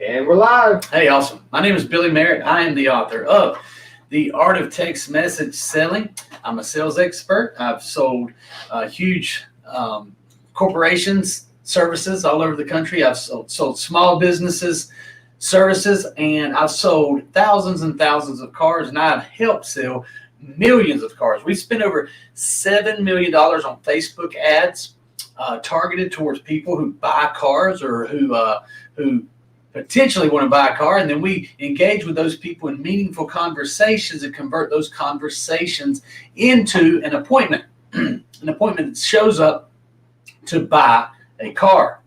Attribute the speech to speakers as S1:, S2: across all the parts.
S1: And we're live.
S2: Hey, awesome. My name is Billy Merritt. I am the author of The Art of Text Message Selling. I'm a sales expert. I've sold huge corporations services all over the country. I've sold small businesses services, and I've sold thousands and thousands of cars, and I've helped sell millions of cars. We spent over $7 million on Facebook ads targeted towards people who buy cars or who potentially want to buy a car, and then we engage with those people in meaningful conversations and convert those conversations into an appointment, an appointment that shows up to buy a car.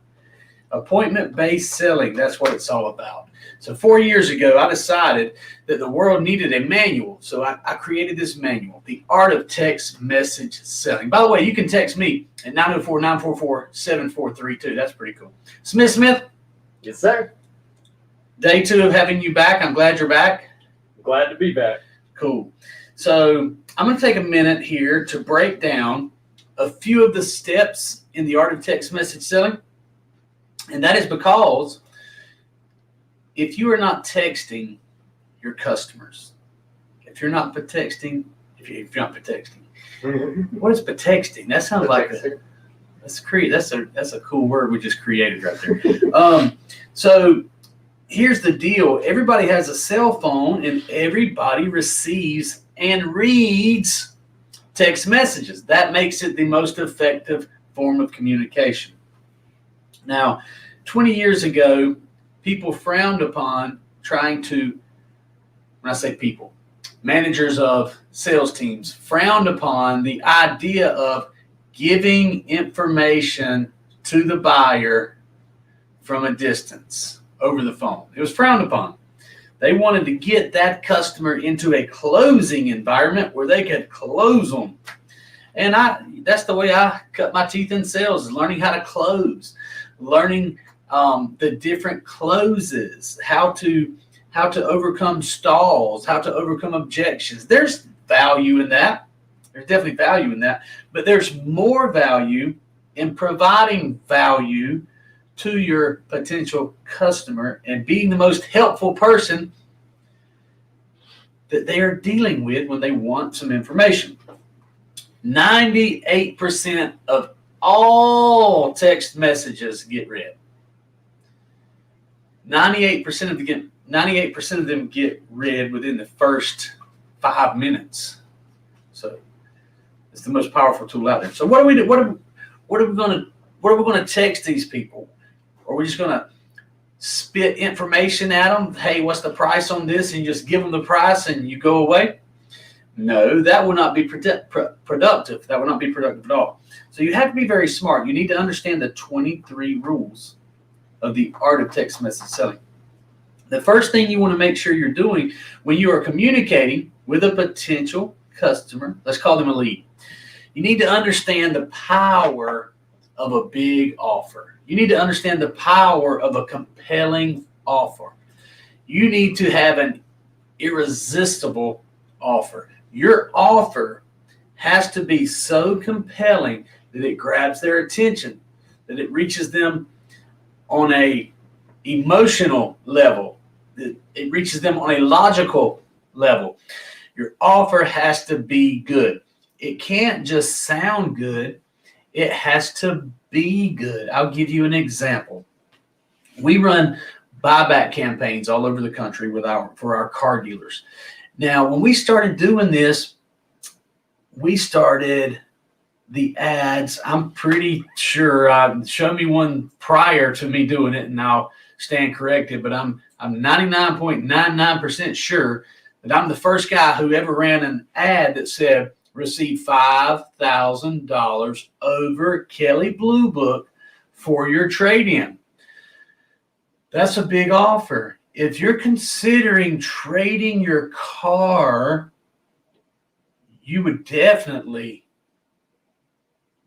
S2: Appointment-based selling, that's what it's all about. So 4 years ago, I decided that the world needed a manual, so I created this manual, The Art of Text Message Selling. By the way, you can text me at 904-944-7432. That's pretty cool. Smith?
S1: Yes, sir.
S2: Day 2 of having you back. I'm glad you're back.
S1: Glad to be back.
S2: Cool. So I'm going to take a minute here to break down a few of the steps in the art of text message selling. And that is because if you are not texting your customers, if you're not texting, what is texting? That sounds like that's a cool word we just created right there. So here's the deal. Everybody has a cell phone, and everybody receives and reads text messages. That makes it the most effective form of communication. Now, 20 years ago, people frowned upon trying to, when I say people, managers of sales teams frowned upon the idea of giving information to the buyer from a distance. Over the phone. It was frowned upon. They wanted to get that customer into a closing environment where they could close them. And that's the way I cut my teeth in sales, is learning how to close, learning the different closes, how to overcome stalls, how to overcome objections. There's value in that. There's definitely value in that. But there's more value in providing value to your potential customer and being the most helpful person that they are dealing with when they want some information. 98% of all text messages get read. 98% of them get read within the first 5 minutes. So it's the most powerful tool out there. So what are we going to text these people? Or we're just going to spit information at them. Hey, what's the price on this? And you just give them the price and you go away? No, that will not be productive. That will not be productive at all. So you have to be very smart. You need to understand the 23 rules of the art of text message selling. The first thing you want to make sure you're doing when you are communicating with a potential customer, let's call them a lead, you need to understand the power of a big offer. You need to understand the power of a compelling offer. You need to have an irresistible offer. Your offer has to be so compelling that it grabs their attention, that it reaches them on a emotional level, that it reaches them on a logical level. Your offer has to be good. It can't just sound good. It has to be good. I'll give you an example. We run buyback campaigns all over the country for our car dealers. Now, when we started doing this, we started the ads. I'm pretty sure, show me one prior to me doing it and I'll stand corrected, but I'm 99.99% sure that I'm the first guy who ever ran an ad that said, receive $5,000 over Kelley Blue Book for your trade-in. That's a big offer. If you're considering trading your car, you would definitely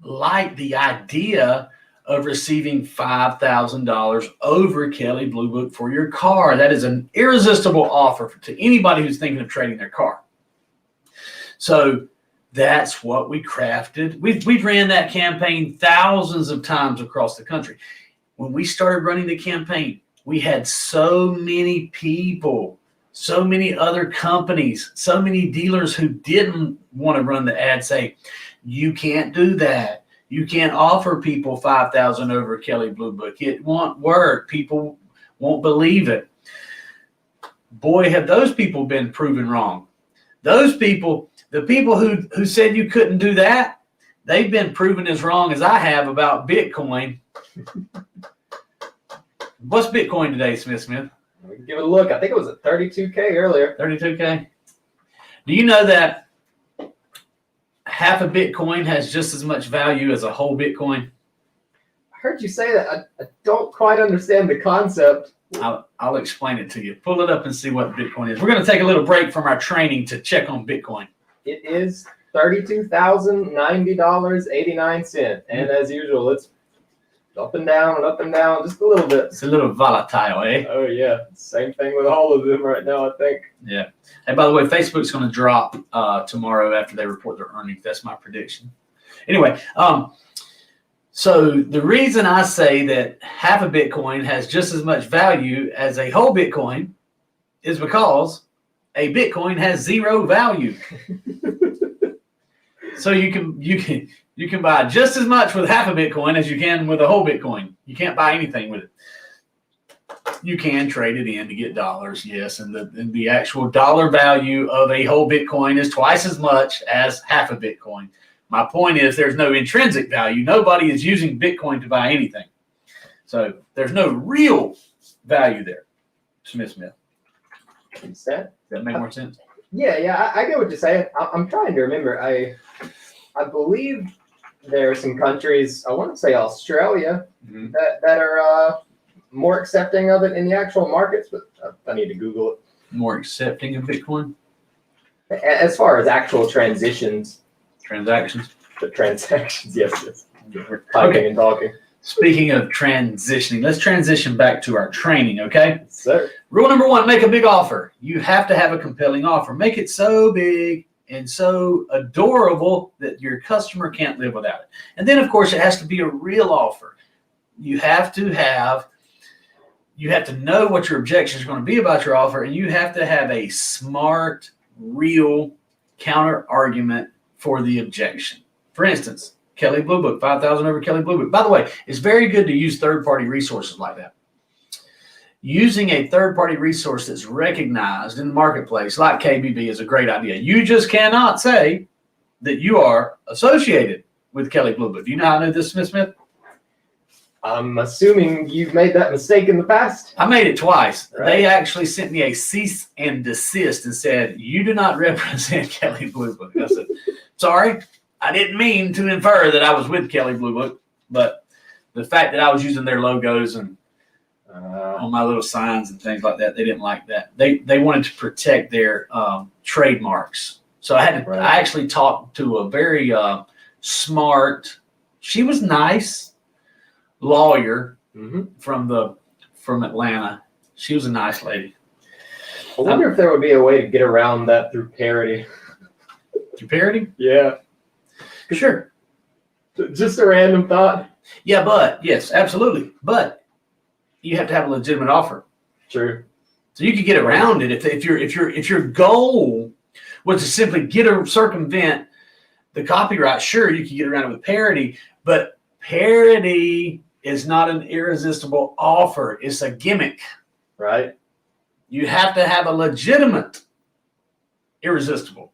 S2: like the idea of receiving $5,000 over Kelley Blue Book for your car. That is an irresistible offer to anybody who's thinking of trading their car. So that's what we crafted. We've ran that campaign thousands of times across the country. When we started running the campaign, we had so many people, so many other companies, so many dealers who didn't want to run the ad say, you can't do that. You can't offer people 5,000 over Kelley Blue Book. It won't work. People won't believe it. Boy, have those people been proven wrong. Those people, the people who said you couldn't do that, they've been proven as wrong as I have about Bitcoin. What's Bitcoin today, Smith?
S1: We can give it a look. I think it was at 32K earlier.
S2: 32K. Do you know that half a Bitcoin has just as much value as a whole Bitcoin?
S1: I heard you say that. I don't quite understand the concept.
S2: I'll explain it to you. Pull it up and see what Bitcoin is. We're going to take a little break from our training to check on Bitcoin.
S1: It is $32,090.89. And as usual, it's up and down, just a little bit.
S2: It's a little volatile, eh?
S1: Oh, yeah. Same thing with all of them right now, I think.
S2: Yeah. And by the way, Facebook's going to drop tomorrow after they report their earnings. That's my prediction. Anyway, so the reason I say that half a Bitcoin has just as much value as a whole Bitcoin is because a Bitcoin has zero value. So you can buy just as much with half a Bitcoin as you can with a whole Bitcoin. You can't buy anything with it. You can trade it in to get dollars, yes, and the actual dollar value of a whole Bitcoin is twice as much as half a Bitcoin. My point is there's no intrinsic value. Nobody is using Bitcoin to buy anything. So there's no real value there. Smith.
S1: Does that
S2: make more sense?
S1: Yeah, I get what you're saying. I'm trying to remember. I believe there are some countries, I want to say Australia, that are more accepting of it in the actual markets, but I need to Google it.
S2: More accepting of Bitcoin?
S1: As far as actual transactions. The transactions, yes. We're typing and talking.
S2: Speaking of transitioning, let's transition back to our training, okay?
S1: Yes, sir.
S2: Rule number 1, make a big offer. You have to have a compelling offer. Make it so big and so adorable that your customer can't live without it. And then, of course, it has to be a real offer. You have to know what your objections are going to be about your offer, and you have to have a smart, real counter argument for the objection. For instance, Kelley Blue Book, 5,000 over Kelley Blue Book. By the way, it's very good to use third-party resources like that. Using a third-party resource that's recognized in the marketplace, like KBB, is a great idea. You just cannot say that you are associated with Kelley Blue Book. Do you know how I know this, Smith?
S1: I'm assuming you've made that mistake in the past.
S2: I made it twice.
S1: Right.
S2: They actually sent me a cease and desist and said, you do not represent Kelley Blue Book. I said, sorry, I didn't mean to infer that I was with Kelley Blue Book, but the fact that I was using their logos and on my little signs and things like that, they didn't like that. They wanted to protect their trademarks. So I actually talked to a very smart, she was nice, lawyer from Atlanta. She was a nice lady.
S1: I wonder if there would be a way to get around that through parody.
S2: Through parody?
S1: Yeah.
S2: Sure.
S1: Just a random thought.
S2: Yeah, but yes, absolutely. But you have to have a legitimate offer.
S1: True.
S2: So you could get around it if your goal was to simply circumvent the copyright. Sure, you could get around it with parody, but parody is not an irresistible offer. It's a gimmick.
S1: Right.
S2: You have to have a legitimate, irresistible,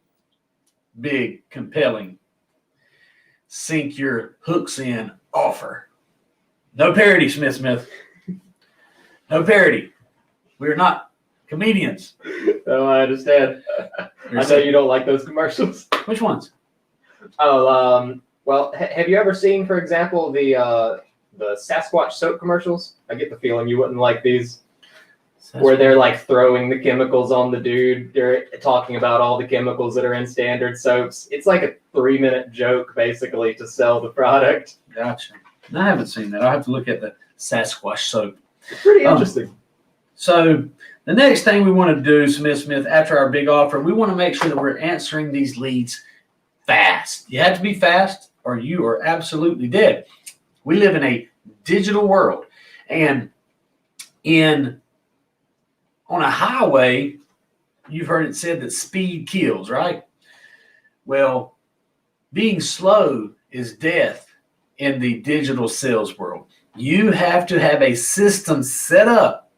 S2: big, compelling, sink your hooks in offer. No parody, Smith. No parody. We're not comedians.
S1: No, I understand. I know you don't like those commercials.
S2: Which ones?
S1: Oh, well, have you ever seen, for example, the Sasquatch soap commercials? I get the feeling you wouldn't like these. Where they're like throwing the chemicals on the dude. They're talking about all the chemicals that are in standard soaps. It's like a 3-minute joke, basically, to sell the product.
S2: Gotcha. I haven't seen that. I'll have to look at the Sasquatch soap.
S1: It's pretty interesting.
S2: So the next thing we want to do, Smith, after our big offer, we want to make sure that we're answering these leads fast. You have to be fast or you are absolutely dead. We live in a digital world. And On a highway, you've heard it said that speed kills, right? Well, being slow is death in the digital sales world. You have to have a system set up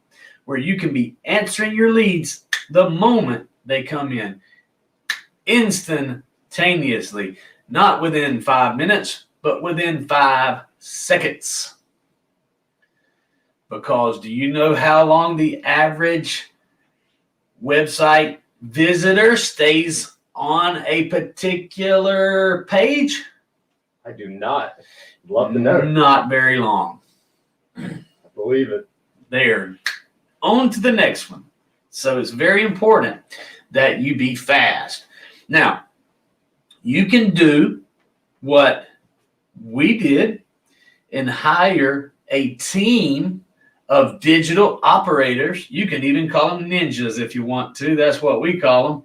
S2: where you can be answering your leads the moment they come in, instantaneously, not within 5 minutes, but within 5 seconds. Because do you know how long the average website visitor stays on a particular page?
S1: I do not. Love to know.
S2: Not very long.
S1: I believe it.
S2: There. On to the next one. So it's very important that you be fast. Now, you can do what we did and hire a team of digital operators. You can even call them ninjas if you want to. That's what we call them.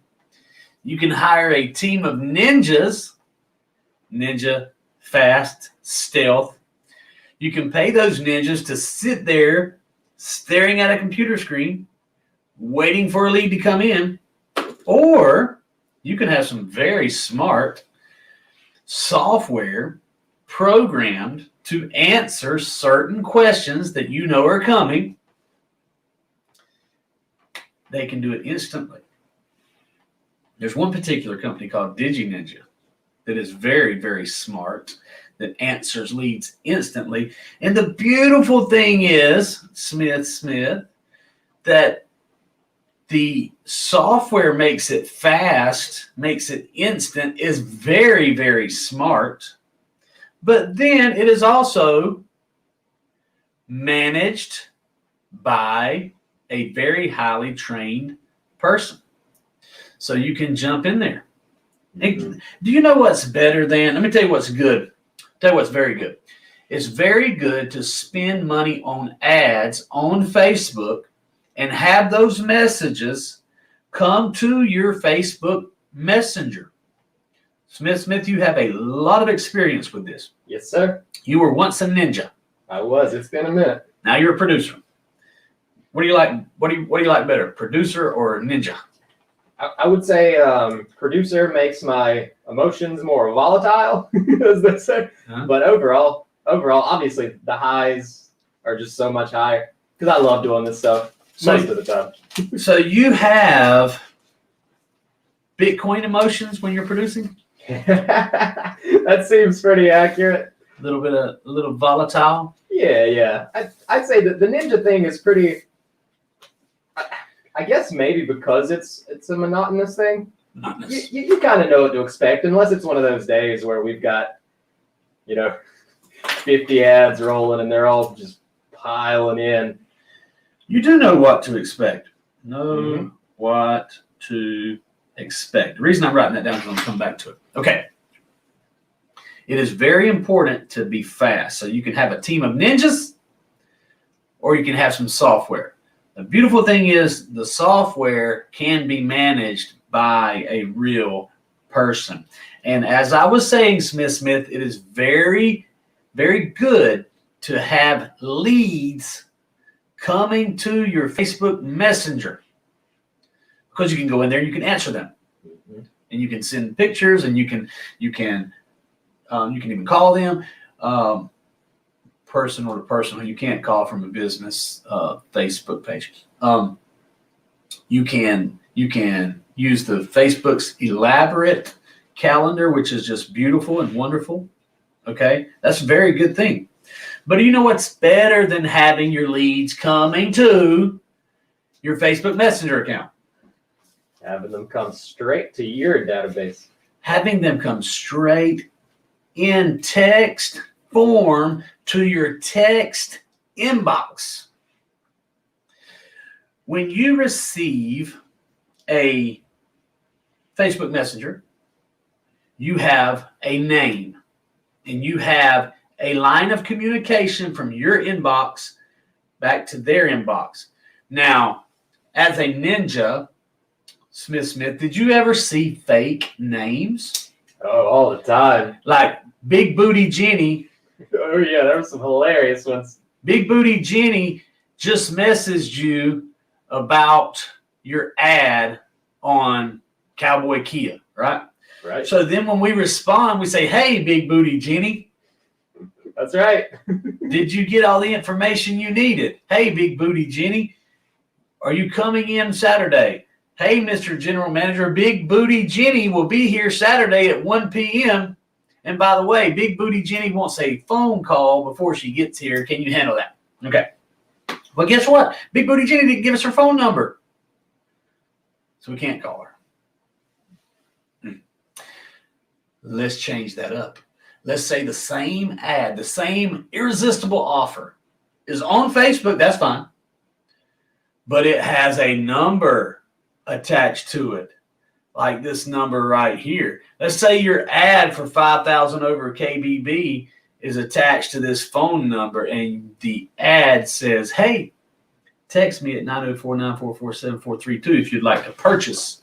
S2: You can hire a team of ninjas. Ninja, fast, stealth. You can pay those ninjas to sit there staring at a computer screen, waiting for a lead to come in. Or you can have some very smart software programmed to answer certain questions that you know are coming. They can do it instantly. There's one particular company called DigiNinja that is very, very smart, that answers leads instantly. And the beautiful thing is, Smith, that the software makes it fast, makes it instant, is very, very smart. But then it is also managed by a very highly trained person. So you can jump in there. Mm-hmm. Do you know what's better than, let me tell you what's good. Tell you what's very good. It's very good to spend money on ads on Facebook and have those messages come to your Facebook Messenger. Smith, you have a lot of experience with this.
S1: Yes, sir.
S2: You were once a ninja.
S1: I was. It's been a minute.
S2: Now you're a producer. What do you like? What do you like better, producer or ninja?
S1: I would say producer makes my emotions more volatile, as they say. Uh-huh. But overall, obviously the highs are just so much higher because I love doing this stuff most of the time. So you have Bitcoin emotions when you're producing? That seems pretty accurate. A little volatile. Yeah. I'd say that the ninja thing is pretty. I guess maybe because it's a monotonous thing. You kind of know what to expect, unless it's one of those days where we've got, 50 ads rolling and they're all just piling in. You do know what to expect. What to expect. The reason I'm writing that down is I'm going to come back to it. Okay. It is very important to be fast. So you can have a team of ninjas or you can have some software. The beautiful thing is the software can be managed by a real person. And as I was saying, Smith, it is very, very good to have leads coming to your Facebook Messenger because you can go in there and you can answer them. And you can send pictures and you can even call them. Person or the person who you can't call from a business Facebook page. You can use the Facebook's elaborate calendar, which is just beautiful and wonderful. Okay, that's a very good thing. But do you know what's better than having your leads coming to your Facebook Messenger account? Having them come straight to your database. Having them come straight in text form to your text inbox. When you receive a Facebook Messenger, you have a name and you have a line of communication from your inbox back to their inbox. Now, as a ninja, Smith, did you ever see fake names? Oh, all the time. Like Big Booty Jenny. Oh, yeah, there were some hilarious ones. Big Booty Jenny
S2: just messaged you about your ad on Cowboy Kia, right?
S1: Right.
S2: So then when we respond, we say, hey, Big Booty Jenny,
S1: That's right.
S2: did you get all the information you needed? Hey, Big Booty Jenny, are you coming in Saturday? Hey, Mr. General Manager, Big Booty Jenny will be here Saturday at 1 p.m. And by the way, Big Booty Jenny wants a phone call before she gets here. Can you handle that? Okay. But guess what? Big Booty Jenny didn't give us her phone number. So we can't call her. Let's change that up. Let's say the same ad, the same irresistible offer is on Facebook. That's fine. But it has a number attached to it, like this number right here. Let's say your ad for 5,000 over KBB is attached to this phone number, and the ad says, hey, text me at 904-944-7432 if you'd like to purchase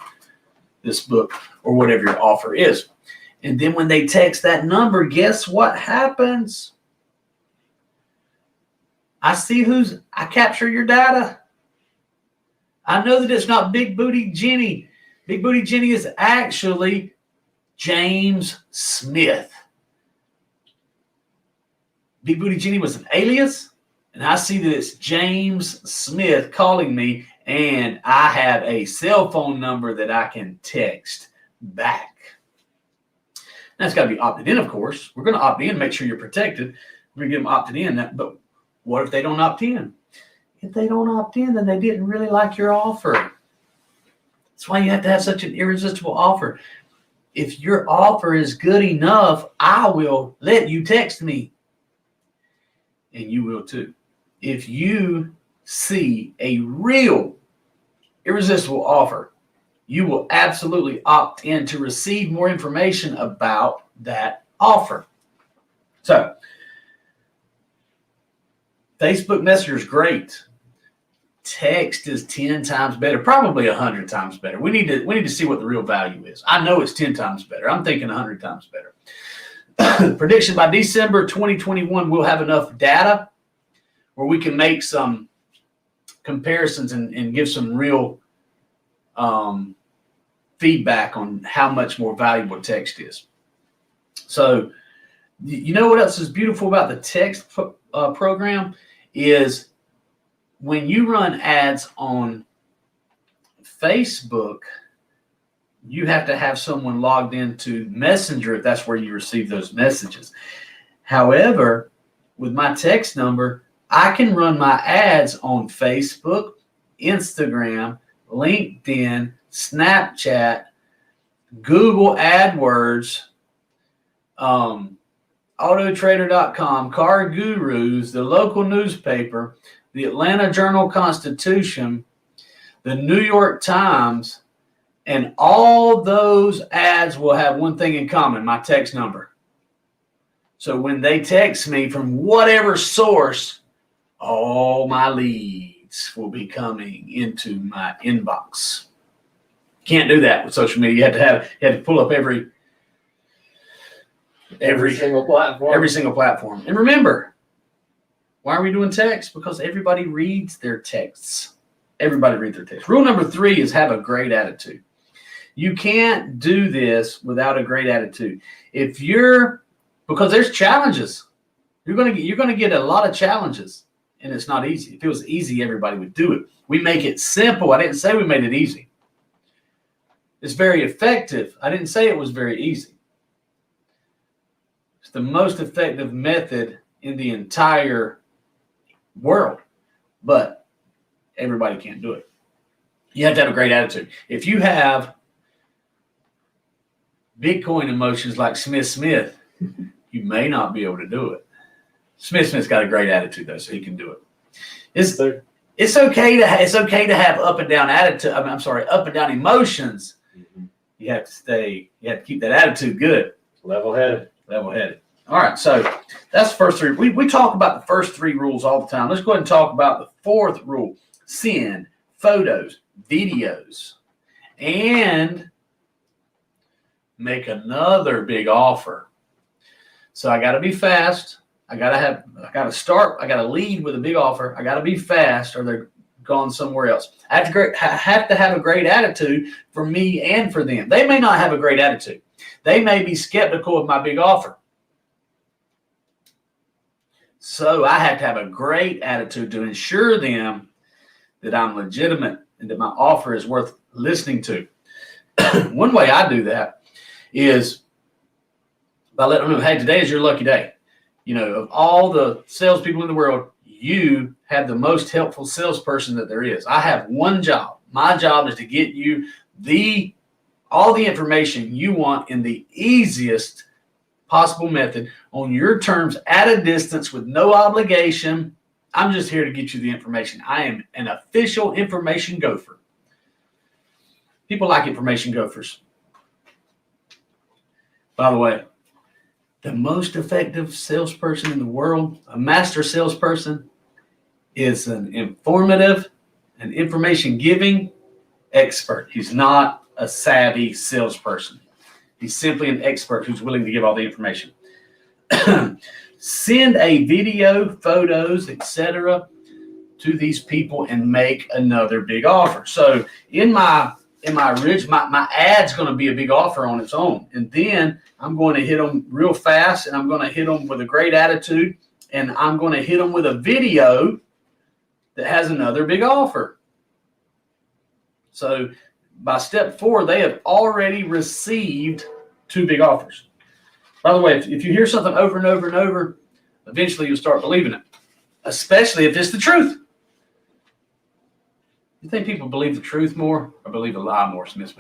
S2: this book or whatever your offer is. And then when they text that number, guess what happens? I capture your data. I know that it's not Big Booty Jenny. Big Booty Jenny is actually James Smith. Big Booty Jenny was an alias, and I see that it's James Smith calling me, and I have a cell phone number that I can text back. That's got to be opted in, of course. We're going to opt in, make sure you're protected. We're going to get them opted in. But what if they don't opt in? If they don't opt in, then they didn't really like your offer. That's why you have to have such an irresistible offer. If your offer is good enough, I will let you text me. And you will too. If you see a real irresistible offer, you will absolutely opt in to receive more information about that offer. So, Facebook Messenger is great. Text is 10 times better, probably 100 times better. We need to see what the real value is. I know it's 10 times better. I'm thinking 100 times better. Prediction by December 2021, we'll have enough data where we can make some comparisons and give some real feedback on how much more valuable text is. So, you know what else is beautiful about the text program is when you run ads on Facebook, you have to have someone logged into Messenger if that's where you receive those messages. However, with my text number, I can run my ads on Facebook, Instagram, LinkedIn, Snapchat, Google AdWords, Autotrader.com, Car Gurus, the local newspaper, the Atlanta Journal-Constitution, the New York Times, and all those ads will have one thing in common, my text number. So when they text me from whatever source, all my leads will be coming into my inbox. Can't do that with social media. You have to pull up every
S1: single platform.
S2: Every single platform. And remember, why are we doing text? Because everybody reads their texts. Everybody reads their texts. Rule number 3 is have a great attitude. You can't do this without a great attitude. Because there's challenges. You're gonna get a lot of challenges, and it's not easy. If it was easy, everybody would do it. We make it simple. I didn't say we made it easy. It's very effective. I didn't say it was very easy. It's the most effective method in the entire world, but everybody can't do it. You have to have a great attitude. If you have Bitcoin emotions like Smith, you may not be able to do it. Smith's got a great attitude though, so he can do it. It's okay to have up and down attitude. Up and down emotions.
S1: Mm-hmm.
S2: You have to keep that attitude good.
S1: Level-headed.
S2: All right, so that's the first 3. We talk about the first 3 rules all the time. Let's go ahead and talk about the 4th rule. Send photos, videos, and make another big offer. So I got to be fast. I gotta start. I gotta lead with a big offer. I gotta be fast, or they're gone somewhere else. I have to have a great attitude for me and for them. They may not have a great attitude. They may be skeptical of my big offer. So I have to have a great attitude to ensure them that I'm legitimate and that my offer is worth listening to. One way I do that is by letting them know, hey, today is your lucky day. You know, of all the salespeople in the world, you have the most helpful salesperson that there is. I have one job. My job is to get you all the information you want in the easiest possible method on your terms at a distance with no obligation. I'm just here to get you the information. I am an official information gopher. People like information gophers. By the way, the most effective salesperson in the world, a master salesperson, is an informative and information giving expert. He's not a savvy salesperson. He's simply an expert who's willing to give all the information. Send a video, photos, etc. to these people and make another big offer. So in my ad's going to be a big offer on its own. And then I'm going to hit them real fast, and I'm going to hit them with a great attitude, and I'm going to hit them with a video that has another big offer. So by step 4, they have already received 2 big offers. By the way, if you hear something over and over and over, eventually you'll start believing it, especially if it's the truth. You think people believe the truth more or believe a lie more, Smith?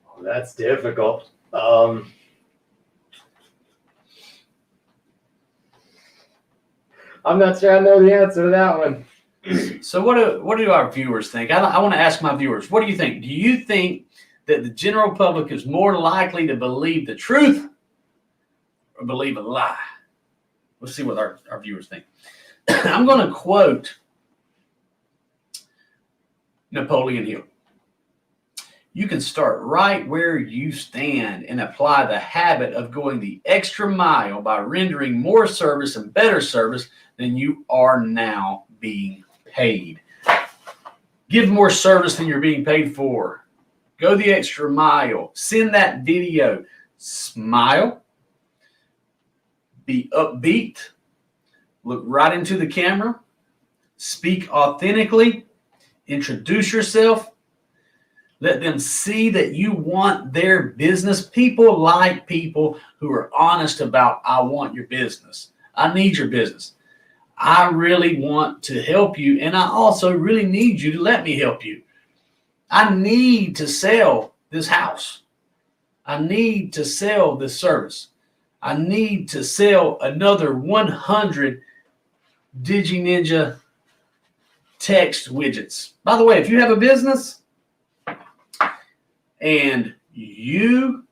S1: Oh, that's difficult. I'm not sure I know the answer to that one.
S2: So what do our viewers think? I want to ask my viewers, what do you think? Do you think that the general public is more likely to believe the truth or believe a lie? Let's see what our viewers think. I'm going to quote Napoleon Hill. You can start right where you stand and apply the habit of going the extra mile by rendering more service and better service than you are now being paid. Give more service than you're being paid for. Go the extra mile. Send that video. Smile. Be upbeat. Look right into the camera. Speak authentically. Introduce yourself. Let them see that you want their business. People like people who are honest about, I want your business. I need your business. I really want to help you, and I also really need you to let me help you. I need to sell this house. I need to sell this service. I need to sell another 100 DigiNinja text widgets. By the way, if you have a business and you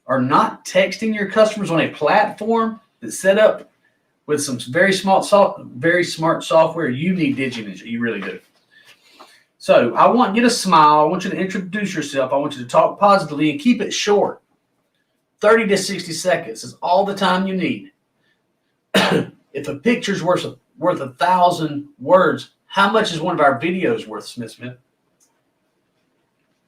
S2: are not texting your customers on a platform that's set up with some very smart software, you need DigiNinja. You really do. So I want you to smile. I want you to introduce yourself. I want you to talk positively and keep it short. 30 to 60 seconds is all the time you need. If a picture's worth 1,000 words, how much is one of our videos worth, Smith?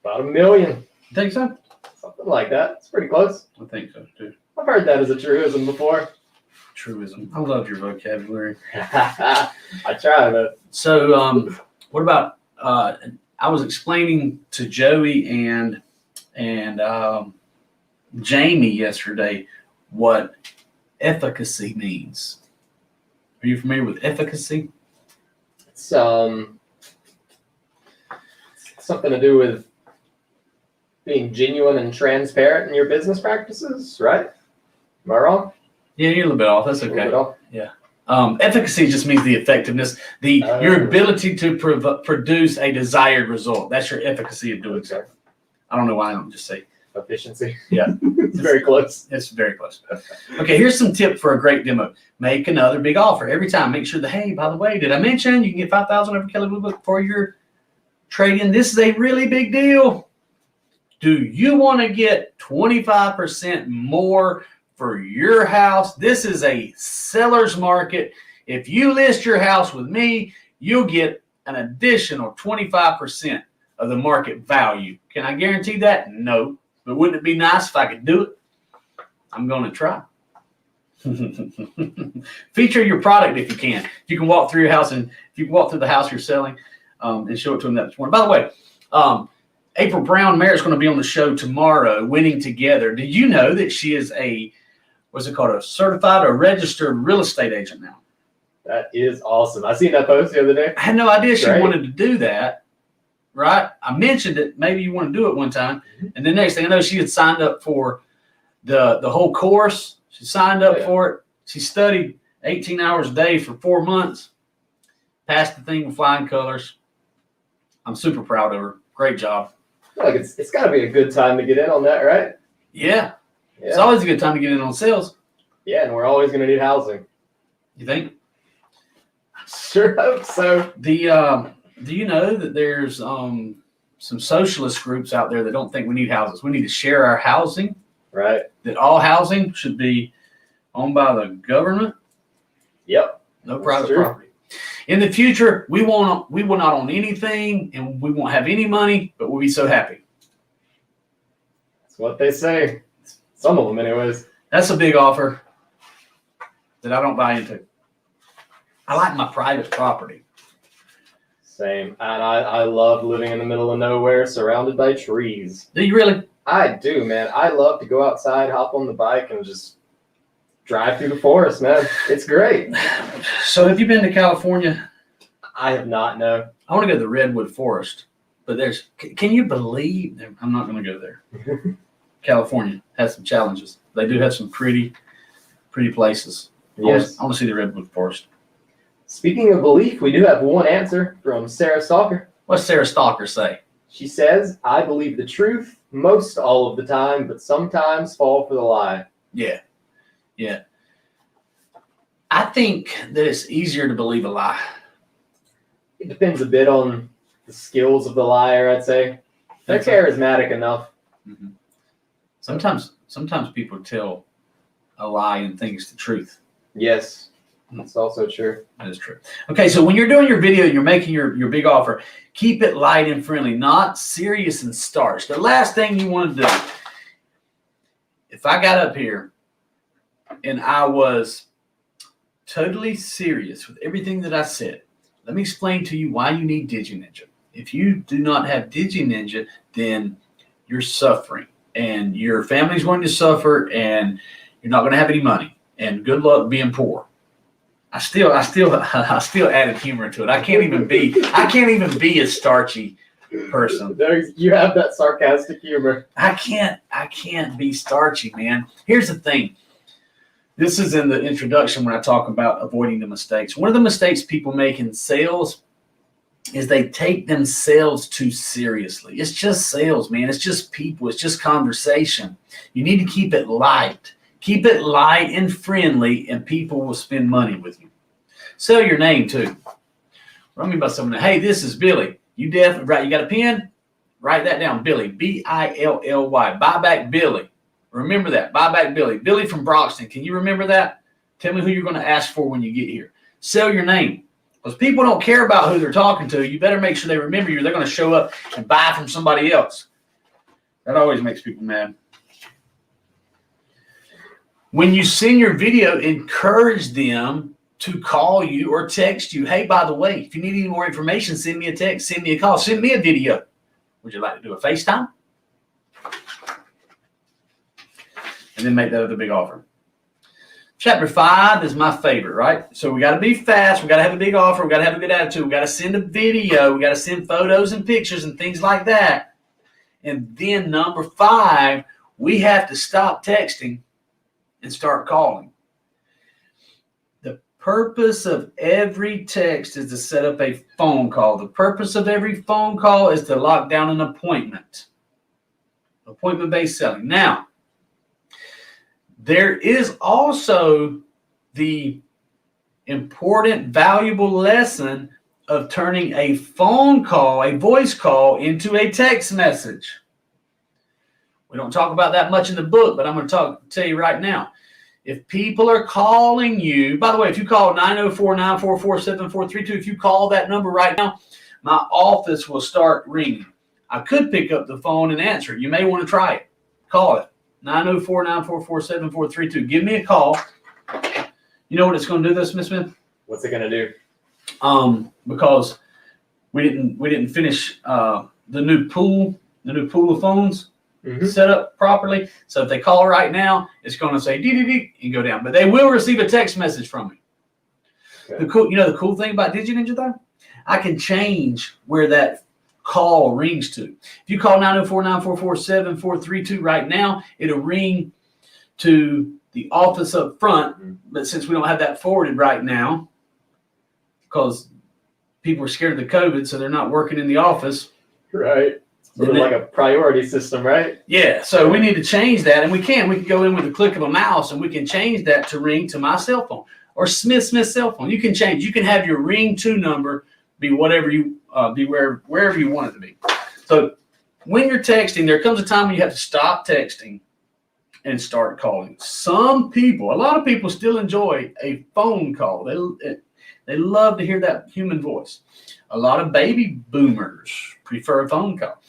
S1: About 1 million.
S2: You think so?
S1: Something like that. It's pretty close.
S2: I think so, too.
S1: I've heard that as a truism before.
S2: Truism. I love your vocabulary.
S1: I try, but.
S2: So, what about, I was explaining to Joey and Jamie yesterday what efficacy means. Are you familiar with efficacy?
S1: It's something to do with being genuine and transparent in your business practices, right? Am I wrong?
S2: Yeah, you're a little bit off. That's okay. Yeah. Efficacy just means the effectiveness, your ability to produce a desired result. That's your efficacy of doing so. I don't know why I don't just say
S1: efficiency.
S2: Yeah.
S1: It's very close.
S2: It's very close. Okay, here's some tip for a great demo. Make another big offer every time. Make sure that, hey, by the way, did I mention you can get 5,000 over Kelly Blue Book for your trade-in? This is a really big deal. Do you want to get 25% more for your house. This is a seller's market. If you list your house with me, you'll get an additional 25% of the market value. Can I guarantee that? No. But wouldn't it be nice if I could do it? I'm going to try. Feature your product if you can. If you can walk through your house and if you can walk through the house you're selling and show it to them that this morning. By the way, April Brown Merritt's going to be on the show tomorrow, Winning Together. Did you know that she is a certified or registered real estate agent now?
S1: That is awesome. I seen that post the other day.
S2: I had no idea she
S1: Great.
S2: wanted to do that. Right? I mentioned it. Maybe you want to do it one time. And the next thing I know, she had signed up for the whole course. She signed up for it. She studied 18 hours a day for 4 months. Passed the thing with flying colors. I'm super proud of her. Great job.
S1: Like it's got to be a good time to get in on that, right?
S2: Yeah. It's always a good time to get in on sales.
S1: Yeah, and we're always going to need housing.
S2: You think?
S1: Sure hope so.
S2: Do you know that there's some socialist groups out there that don't think we need houses? We need to share our housing.
S1: Right.
S2: That all housing should be owned by the government.
S1: Yep.
S2: No private property. In the future, we will not own anything, and we won't have any money, but we'll be so happy.
S1: That's what they say. Some of them, anyways.
S2: That's a big offer that I don't buy into. I like my private property.
S1: Same. And I love living in the middle of nowhere, surrounded by trees.
S2: Do you really?
S1: I do, man. I love to go outside, hop on the bike, and just drive through the forest, man. It's great.
S2: So have you been to California?
S1: I have not, no.
S2: I want to go to the Redwood Forest, but can you believe, I'm not going to go there. California has some challenges. They do have some pretty places.
S1: Yes.
S2: I want to see the Redwood Forest.
S1: Speaking of belief, we do have one answer from Sarah Stalker.
S2: What's Sarah Stalker say?
S1: She says, I believe the truth most all of the time, but sometimes fall for the lie.
S2: Yeah. Yeah. I think that it's easier to believe a lie.
S1: It depends a bit on the skills of the liar, I'd say. They're charismatic enough.
S2: Mm-hmm. Sometimes people tell a lie and think it's the truth.
S1: Yes, that's also true.
S2: That is true. Okay, so when you're doing your video, you're making your big offer, keep it light and friendly, not serious and starch. The last thing you want to do, if I got up here and I was totally serious with everything that I said, let me explain to you why you need DigiNinja. If you do not have DigiNinja, then you're suffering, and your family's going to suffer, and you're not going to have any money. And good luck being poor. I still added humor to it. I can't even be a starchy person.
S1: You have that sarcastic humor.
S2: I can't be starchy, man. Here's the thing. This is in the introduction when I talk about avoiding the mistakes. One of the mistakes people make in sales is they take themselves too seriously. It's just sales, man. It's just people. It's just conversation. You need to keep it light. Keep it light and friendly, and people will spend money with you. Sell your name, too. What I mean by someone, hey, this is Billy. You definitely, right, you got a pen? Write that down, Billy, B-I-L-L-Y. Buy back Billy. Remember that. Buy back Billy. Billy from Broxton. Can you remember that? Tell me who you're going to ask for when you get here. Sell your name. Because people don't care about who they're talking to. You better make sure they remember you. They're going to show up and buy from somebody else. That always makes people mad. When you send your video, encourage them to call you or text you. Hey, by the way, if you need any more information, send me a text, send me a call, send me a video. Would you like to do a FaceTime? And then make that other big offer. Chapter 5 is my favorite, right? So we got to be fast. We got to have a big offer. We got to have a good attitude. We got to send a video. We got to send photos and pictures and things like that. And then number 5, we have to stop texting and start calling. The purpose of every text is to set up a phone call. The purpose of every phone call is to lock down an appointment. Appointment-based selling. Now, there is also the important, valuable lesson of turning a phone call, a voice call, into a text message. We don't talk about that much in the book, but I'm going to tell you right now. If people are calling you, by the way, if you call 904-944-7432, if you call that number right now, my office will start ringing. I could pick up the phone and answer it. You may want to try it. Call it. 904-944-7432. Give me a call. You know what it's going to do this, Miss Smith?
S1: What's it going to do?
S2: Because we didn't finish the new pool of phones set up properly. So if they call right now, it's going to say dee and go down. But they will receive a text message from me. Okay. The cool thing about DigiNinja though, I can change where that call rings to. If you call 904-944-7432 right now, it'll ring to the office up front. But since we don't have that forwarded right now, because people are scared of the COVID, so they're not working in the office.
S1: Right. Sort of like a priority system, right?
S2: Yeah. So we need to change that, and we can go in with a click of a mouse, and we can change that to ring to my cell phone or Smith's cell phone. You can change. You can have your ring to number be whatever you wherever you want it to be. So when you're texting, there comes a time when you have to stop texting and start calling. A lot of people still enjoy a phone call. They love to hear that human voice. A lot of baby boomers prefer a phone call.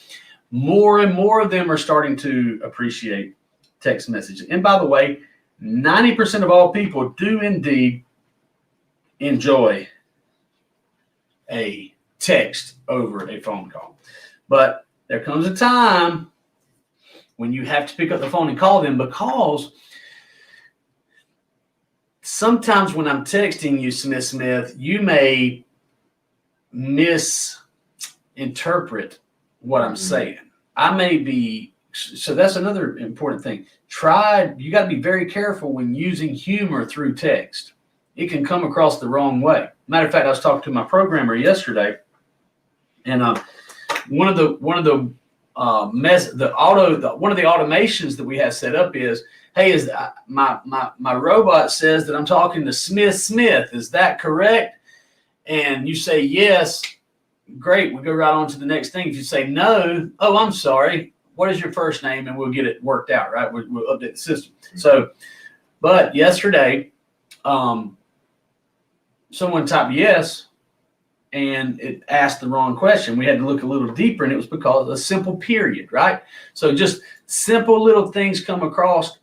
S2: More and more of them are starting to appreciate text messaging. And by the way, 90% of all people do indeed enjoy a text over a phone call. But there comes a time when you have to pick up the phone and call them, because sometimes when I'm texting you, Smith, you may misinterpret what I'm saying. So that's another important thing. You got to be very careful when using humor through text. It can come across the wrong way. Matter of fact, I was talking to my programmer yesterday, and one of the automations that we have set up is, hey, my robot says that I'm talking to Smith. Is that correct? And you say yes. Great. We go right on to the next thing. If you say no, oh, I'm sorry. What is your first name? And we'll get it worked out, right? We'll update the system. So, but yesterday, someone typed yes, and it asked the wrong question. We had to look a little deeper, and it was because of a simple period, right? So just simple little things come across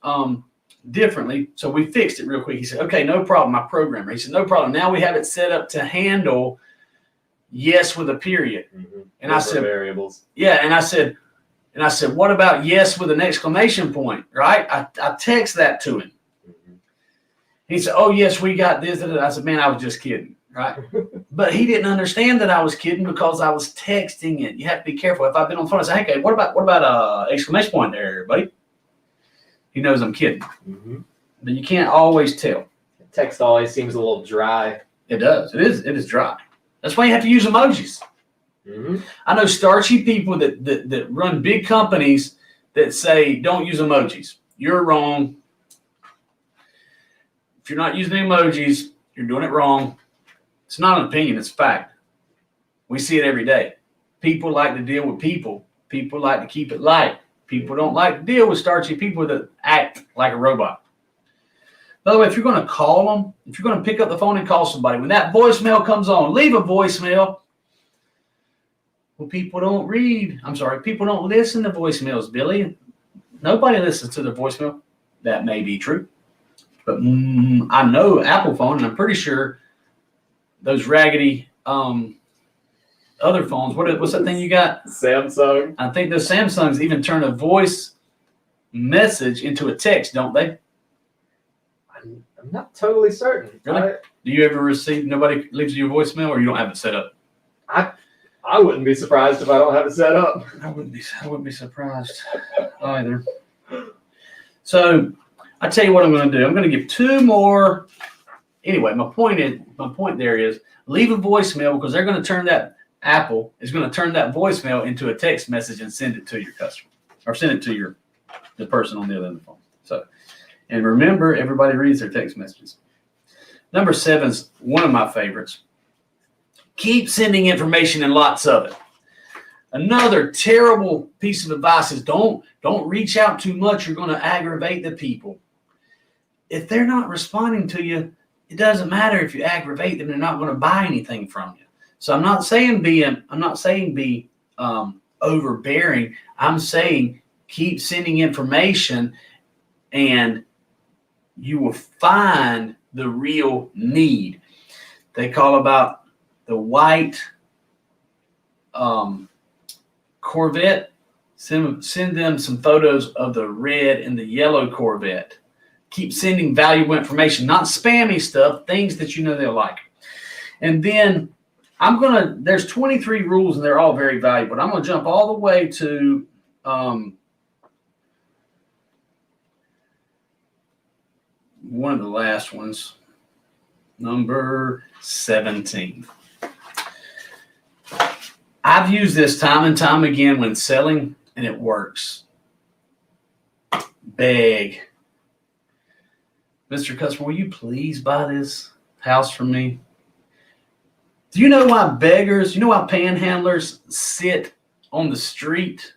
S2: differently. So we fixed it real quick. He said, okay, no problem. My programmer. He said, no problem. Now we have it set up to handle yes with a period. And I said, variables. Yeah. And I said, what about yes with an exclamation point, right? I text that to him. He said, oh, yes, we got this. I said, man, I was just kidding, right? But he didn't understand that I was kidding because I was texting it. You have to be careful. If I've been on the phone, I say, hey, okay, what about exclamation point there, buddy? He knows I'm kidding. But you can't always tell.
S1: Text always seems a little dry.
S2: It does. It is dry. That's why you have to use emojis. I know starchy people that run big companies that say don't use emojis. You're wrong. If you're not using emojis, you're doing it wrong. It's not an opinion, it's fact. We see it every day. People like to deal with people. People like to keep it light. People don't like to deal with starchy people that act like a robot. By the way, if you're going to call them, if you're going to pick up the phone and call somebody, when that voicemail comes on, leave a voicemail. Well, people don't listen to voicemails, Billy. Nobody listens to their voicemail. That may be true. But I know Apple phone, and I'm pretty sure those raggedy other phones. What's that thing you got?
S1: Samsung.
S2: I think those Samsungs even turn a voice message into a text, don't they?
S1: I'm not totally certain.
S2: Really? Do you ever receive, nobody leaves you a voicemail, or you don't have it set up?
S1: I wouldn't be surprised if I don't have it set up.
S2: I wouldn't be surprised either. So I tell you what I'm going to do. I'm going to give two more. Anyway, my point there is leave a voicemail, because they're going to turn that Apple is going to turn that voicemail into a text message and send it to your customer, or send it to the person on the other end of the phone. So, and remember, everybody reads their text messages. Number 7 is one of my favorites. Keep sending information and lots of it. Another terrible piece of advice is don't reach out too much. You're going to aggravate the people. if they're not responding to you, it doesn't matter if you aggravate them; they're not going to buy anything from you. So I'm not saying be overbearing. I'm saying keep sending information, and you will find the real need. They call about the white Corvette. Send them some photos of the red and the yellow Corvette. Keep sending valuable information, not spammy stuff, things that you know they'll like. And then there's 23 rules and they're all very valuable. I'm going to jump all the way to one of the last ones, number 17. I've used this time and time again when selling, and it works. Beg. Mr. Customer, will you please buy this house from me? Do you know why panhandlers sit on the street,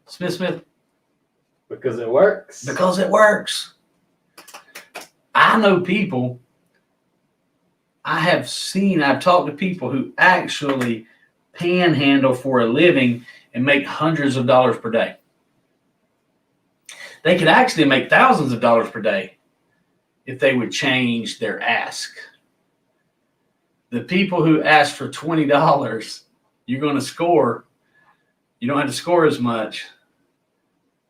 S2: Smith?
S1: Because it works.
S2: Because it works. I know people, I've talked to people who actually panhandle for a living and make hundreds of dollars per day. They could actually make thousands of dollars per day if they would change their ask. The people who ask for $20, you're going to score. You don't have to score as much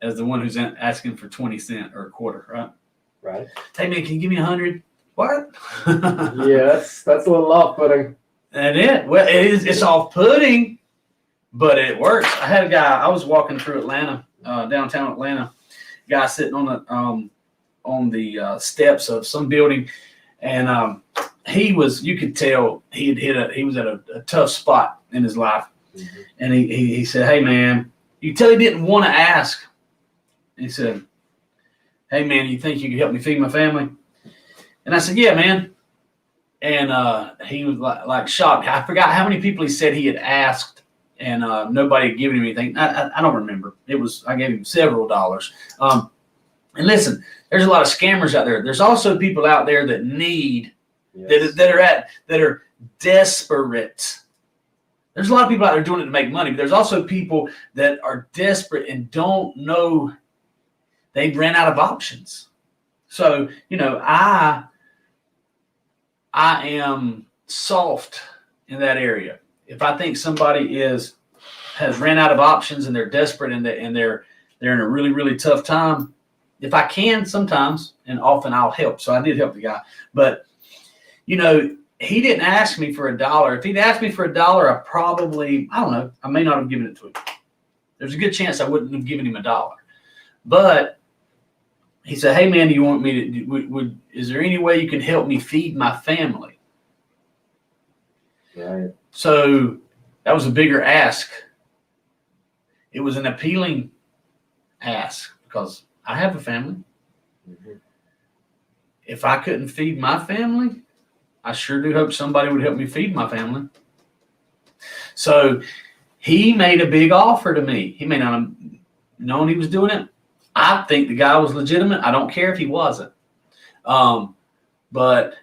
S2: as the one who's asking for 20 cents or a quarter, right?
S1: Right.
S2: Hey man, can you give me 100? What?
S1: Yes, that's a little off-putting.
S2: And well, it's off-putting, but it works. I had a guy, I was walking through Atlanta, downtown Atlanta, guy sitting on the steps of some building, and you could tell he was at a tough spot in his life. Mm-hmm. And he said, hey man, you could tell he didn't want to ask. He said, hey man, you think you could help me feed my family? And I said, yeah, man. And he was like shocked. I forgot how many people he said he had asked, and nobody had given him anything. I don't remember. I gave him several dollars. And listen, there's a lot of scammers out there. There's also people out there that need, yes, that are desperate. There's a lot of people out there doing it to make money, but there's also people that are desperate and don't know. They ran out of options. So, I am soft in that area. If I think somebody has ran out of options and they're desperate and they're in a really, really tough time, if I can sometimes, and often I'll help. So I did help the guy. But, he didn't ask me for $1. If he'd asked me for $1, I may not have given it to him. There's a good chance I wouldn't have given him $1. But he said, hey, man, do you want me to, is there any way you can help me feed my family?
S1: Right.
S2: So that was a bigger ask. It was an appealing ask because I have a family. Mm-hmm. If I couldn't feed my family, I sure do hope somebody would help me feed my family. So he made a big offer to me. He may not have known he was doing it. I think the guy was legitimate. I don't care if he wasn't. But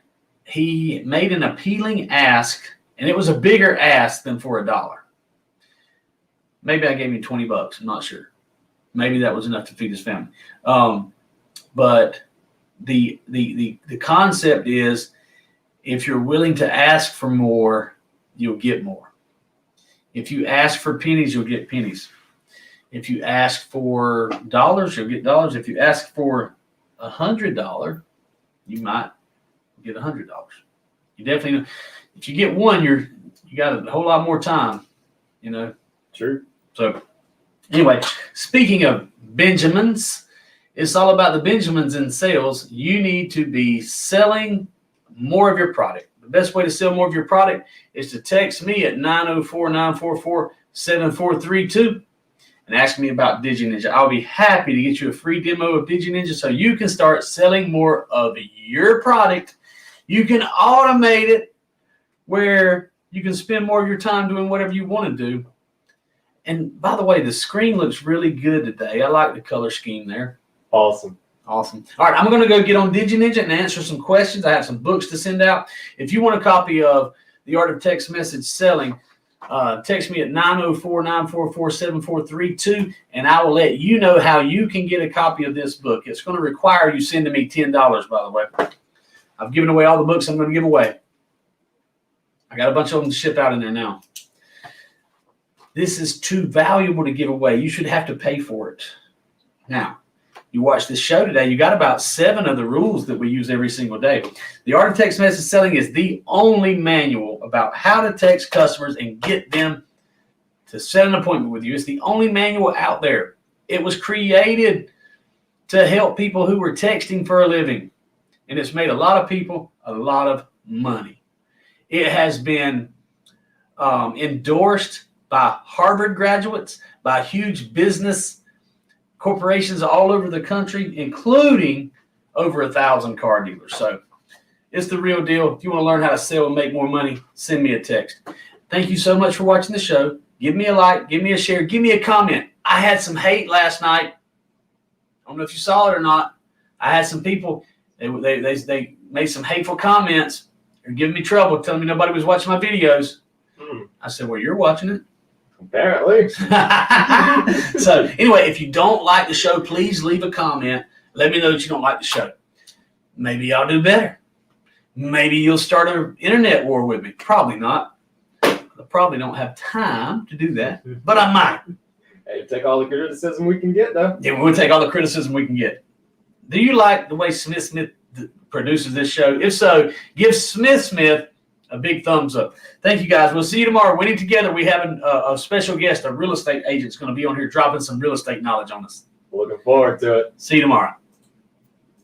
S2: he made an appealing ask, and it was a bigger ask than for $1. Maybe I gave him $20. I'm not sure. Maybe that was enough to feed his family. But the concept is, if you're willing to ask for more, you'll get more. If you ask for pennies, you'll get pennies. If you ask for dollars, you'll get dollars. If you ask for $100, you might get $100. You definitely, if you get one, you got a whole lot more time,
S1: True.
S2: So anyway, speaking of Benjamins, it's all about the Benjamins in sales. You need to be selling more of your product. The best way to sell more of your product is to text me at 904-944-7432 and ask me about DigiNinja. I'll be happy to get you a free demo of DigiNinja so you can start selling more of your product. You can automate it where you can spend more of your time doing whatever you want to do. And by the way, the screen looks really good today. I like the color scheme there.
S1: Awesome.
S2: Awesome. All right, I'm going to go get on DigiNinja and answer some questions. I have some books to send out. If you want a copy of The Art of Text Message Selling, text me at 904-944-7432, and I will let you know how you can get a copy of this book. It's going to require you sending me $10, by the way. I've given away all the books I'm going to give away. I got a bunch of them to ship out in there now. This is too valuable to give away. You should have to pay for it. Now, you watch this show today, you got about 7 of the rules that we use every single day. The Art of Text Message Selling is the only manual about how to text customers and get them to set an appointment with you. It's the only manual out there. It was created to help people who were texting for a living, and it's made a lot of people a lot of money. It has been endorsed by Harvard graduates, by huge business corporations all over the country, including over 1,000 car dealers. So it's the real deal. If you want to learn how to sell and make more money, send me a text. Thank you so much for watching the show. Give me a like, give me a share, give me a comment. I had some hate last night. I don't know if you saw it or not. I had some people, they made some hateful comments. They're giving me trouble, telling me nobody was watching my videos. I said, well, you're watching it.
S1: Apparently.
S2: So anyway, if you don't like the show, please leave a comment. Let me know that you don't like the show. Maybe I'll do better. Maybe you'll start an internet war with me. Probably not. I probably don't have time to do that, but I might.
S1: Hey, take all the criticism we can get, though.
S2: Yeah, we'll take all the criticism we can get. Do you like the way Smith produces this show? If so, give Smith a big thumbs up. Thank you, guys. We'll see you tomorrow. Winning Together, we have a special guest, a real estate agent, is going to be on here dropping some real estate knowledge on us.
S1: Looking forward to it.
S2: See you tomorrow.